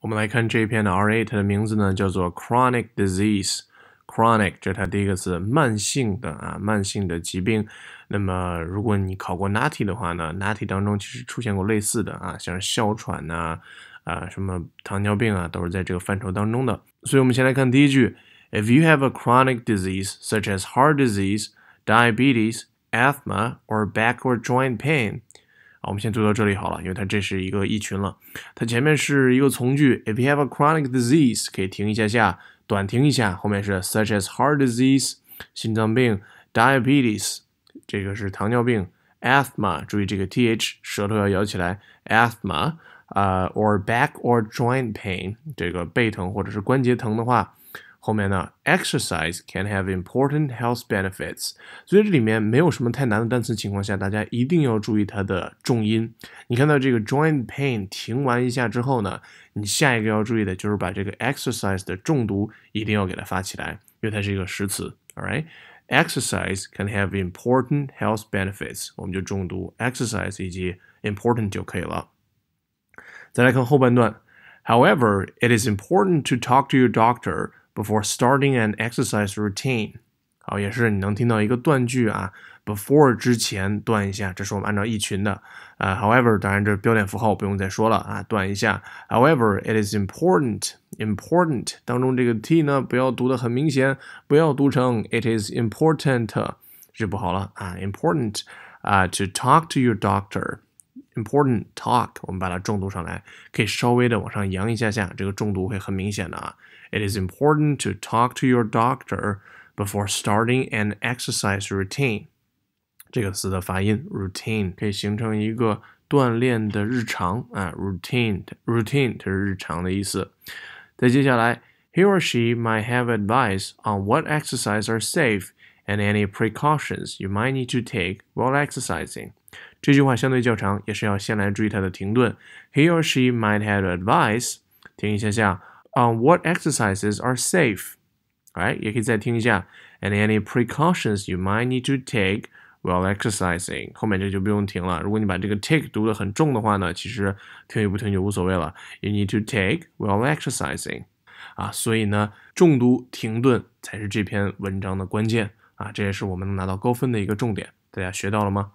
我们来看这一篇的 R8， 它的名字呢叫做 Chronic Disease。Chronic 这是它第一个词，慢性的疾病。那么如果你考过 NATI 的话呢 ，NATI 当中其实出现过类似的像是哮喘什么糖尿病都是在这个范畴当中的。所以我们先来看第一句 ，If you have a chronic disease such as heart disease, diabetes, asthma, or back or joint pain。我们先读到这里好了，因为它这是一个意群了。它前面是一个从句 ，If you have a chronic disease， 可以停一下，短停一下，后面是 such as heart disease， 心脏病 ，diabetes， 这个是糖尿病 ，asthma， 注意这个 th 舌头要咬起来 ，asthma， or back or joint pain， 这个背疼或者是关节疼的话。后面呢 ，exercise can have important health benefits。所以这里面没有什么太难的单词情况下，大家一定要注意它的重音。你看到这个 joint pain 停完一下之后呢，你下一个要注意的就是把这个 exercise 的重读一定要给它发起来，因为它是一个实词。All right， exercise can have important health benefits， 我们就重读 exercise 以及 important 就可以了。再来看后半段 ，However, it is important to talk to your doctor。Before starting an exercise routine， 好，也是你能听到一个断句before 之前断一下，这是我们按照意群的。However， 当然这标点符号不用再说了断一下。However, it is important 当中这个 t 呢不要读得很明显，不要读成 it is important， 这不好了important to talk to your doctor。Important talk， 我们把它重读上来，可以稍微的往上扬一下，这个重读会很明显的It is important to talk to your doctor before starting an exercise routine。这个词的发音 routine 可以形成一个锻炼的日常routine 它是日常的意思。再接下来 ，he or she might have advice on what exercise are safe and any precautions you might need to take while exercising。这句话相对较长，也是要先来注意它的停顿。He or she might have advice， 停一下on what exercises are safe， right？ 也可以再听一下 and any precautions you might need to take while exercising。 后面这就不用停了。如果你把这个 take 读得很重的话呢，其实听与不听就无所谓了。You need to take while exercising。所以呢，重读停顿才是这篇文章的关键这也是我们能拿到高分的一个重点。大家学到了吗？